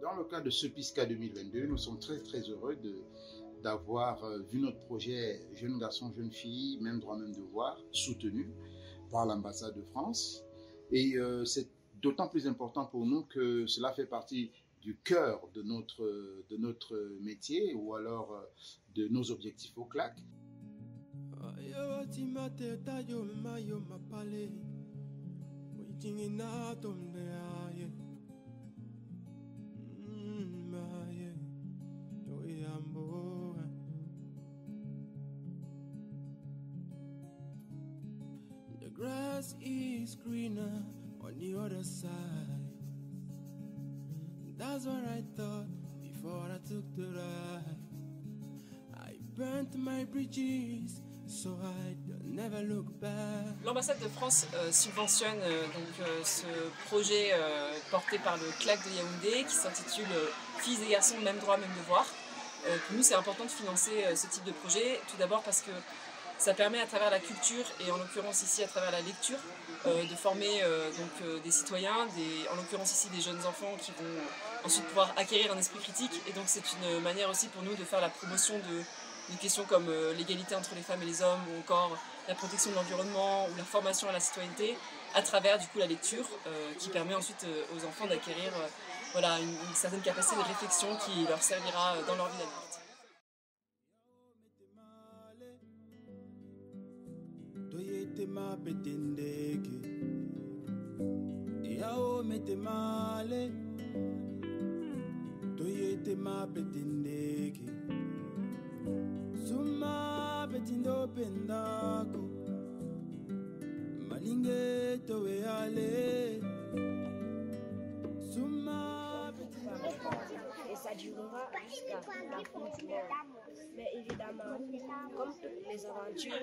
dans le cadre de ce PISCA 2022, nous sommes très heureux d'avoir vu notre projet Jeunes garçons, jeunes filles, même droit, même devoir, soutenu par l'ambassade de France. Et c'est d'autant plus important pour nous que cela fait partie du cœur de notre métier ou alors de nos objectifs au CLAC. The grass is greener on the other side. That's what I thought before I took the ride. I burnt my bridges so I'd never look back. L'ambassade de France subventionne ce projet porté par le CLAC de Yaoundé qui s'intitule Filles et garçons, même droit, même devoir. Pour nous, c'est important de financer ce type de projet, tout d'abord parce que ça permet à travers la culture et en l'occurrence ici à travers la lecture de former des citoyens, en l'occurrence ici des jeunes enfants qui vont ensuite pouvoir acquérir un esprit critique, et donc c'est une manière aussi pour nous de faire la promotion de questions comme l'égalité entre les femmes et les hommes, ou encore la protection de l'environnement ou la formation à la citoyenneté à travers du coup la lecture qui permet ensuite aux enfants d'acquérir une certaine capacité de réflexion qui leur servira dans leur vie d'adulte. Ma petendeke yao mete male toyete ma petendeke suma petindo pendako malinge towe ale suma et ça durera jusqu'à la fin du monde. Mais évidemment, comme toutes les aventures,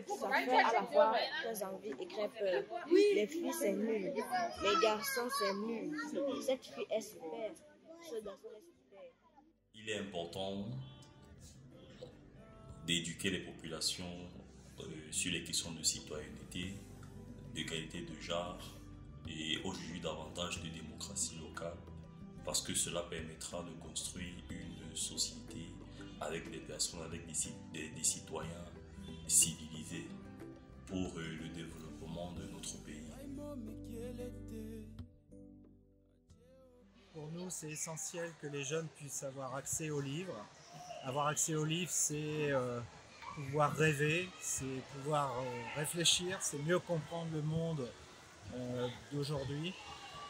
ça fait à la fois très envie et très peur. Oui. Les filles c'est nul, les garçons c'est nul. Cette fille est super, ce garçon est super. Il est important d'éduquer les populations sur les questions de citoyenneté, d'égalité de genre et aujourd'hui davantage de démocratie locale, parce que cela permettra de construire une société avec des personnes, avec des citoyens civilisés pour le développement de notre pays. Pour nous, c'est essentiel que les jeunes puissent avoir accès aux livres. Avoir accès aux livres, c'est pouvoir rêver, c'est pouvoir réfléchir, c'est mieux comprendre le monde d'aujourd'hui.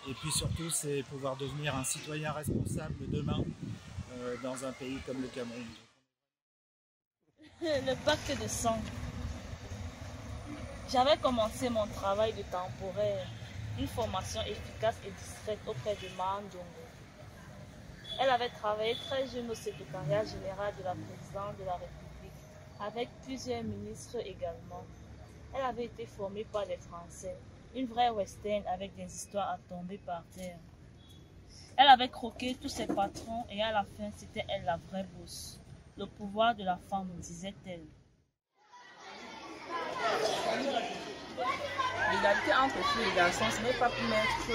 Et puis surtout, c'est pouvoir devenir un citoyen responsable de demain dans un pays comme le Cameroun. Le pacte de sang. J'avais commencé mon travail de temporaire, une formation efficace et discrète auprès de Mandongo. Elle avait travaillé très jeune au secrétariat général de la présidente de la République, avec plusieurs ministres également. Elle avait été formée par des Français, une vraie western avec des histoires à tomber par terre. Elle avait croqué tous ses patrons et à la fin, c'était elle la vraie bosse. Le pouvoir de la femme, disait-elle. L'égalité entre filles et garçons, ce n'est pas pour mettre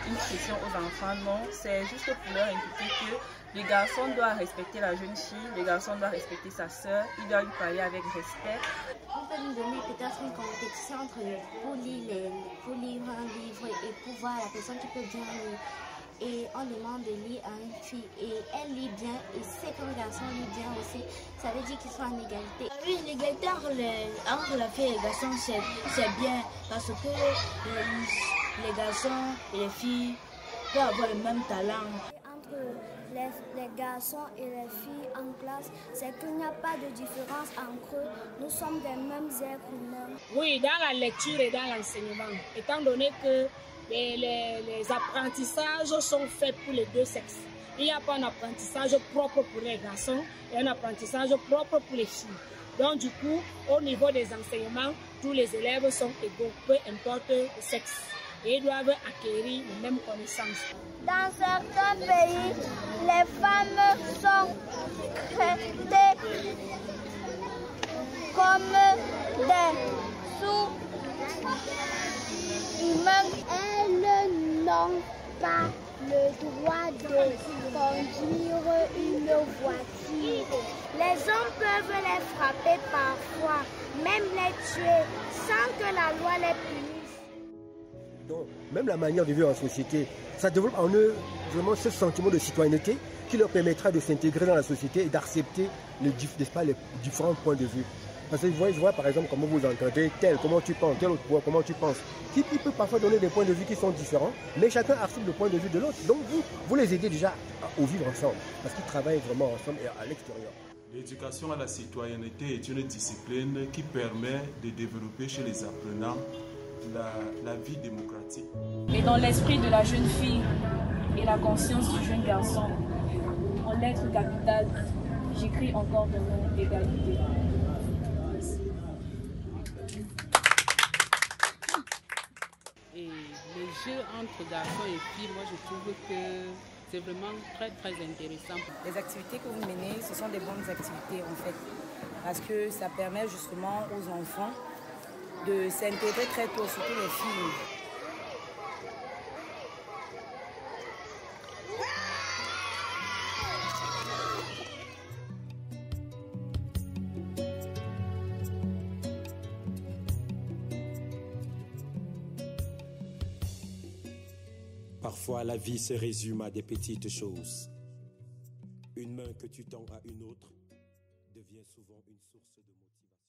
une pression aux enfants, non. C'est juste pour leur indiquer que le garçon doit respecter la jeune fille, le garçon doit respecter sa sœur, il doit lui parler avec respect. On peut nous donner peut-être une compétition entre pour lire un livre et pour voir la personne qui peut bien lire. Et on demande de lire à une fille et elle lit bien et c'est que le garçon lit bien aussi, ça veut dire qu'ils sont en égalité. Oui, l'égalité entre la fille et le garçon c'est bien parce que les garçons et les filles peuvent avoir le même talent. Entre les garçons et les filles en classe, c'est qu'il n'y a pas de différence entre eux, nous sommes des mêmes êtres humains. Oui, dans la lecture et dans l'enseignement, étant donné que les apprentissages sont faits pour les deux sexes. Il n'y a pas un apprentissage propre pour les garçons et un apprentissage propre pour les filles. Donc du coup, au niveau des enseignements, tous les élèves sont égaux, peu importe le sexe. Et ils doivent acquérir les mêmes connaissances. Dans certains pays, les femmes sont traitées comme des sous-humains. Elles n'ont pas le droit de conduire une voiture. Les hommes peuvent les frapper parfois, même les tuer, sans que la loi les punisse. Donc, même la manière de vivre en société, ça développe en eux vraiment ce sentiment de citoyenneté qui leur permettra de s'intégrer dans la société et d'accepter les différents points de vue. Parce que je vois par exemple comment vous entendez tel, comment tu penses, tel autre point, comment tu penses. Qui peut parfois donner des points de vue qui sont différents, mais chacun accepte le point de vue de l'autre. Donc vous les aidez déjà à vivre ensemble, parce qu'ils travaillent vraiment ensemble et à l'extérieur. L'éducation à la citoyenneté est une discipline qui permet de développer chez les apprenants la vie démocratique. Et dans l'esprit de la jeune fille et la conscience du jeune garçon, en lettres capitales, j'écris encore de nom égalité. Et les jeux entre garçons et filles, moi je trouve que c'est vraiment très très intéressant. Les activités que vous menez, ce sont des bonnes activités en fait, parce que ça permet justement aux enfants de s'intégrer très tôt, surtout les filles. Parfois, la vie se résume à des petites choses. Une main que tu tends à une autre devient souvent une source de motivation.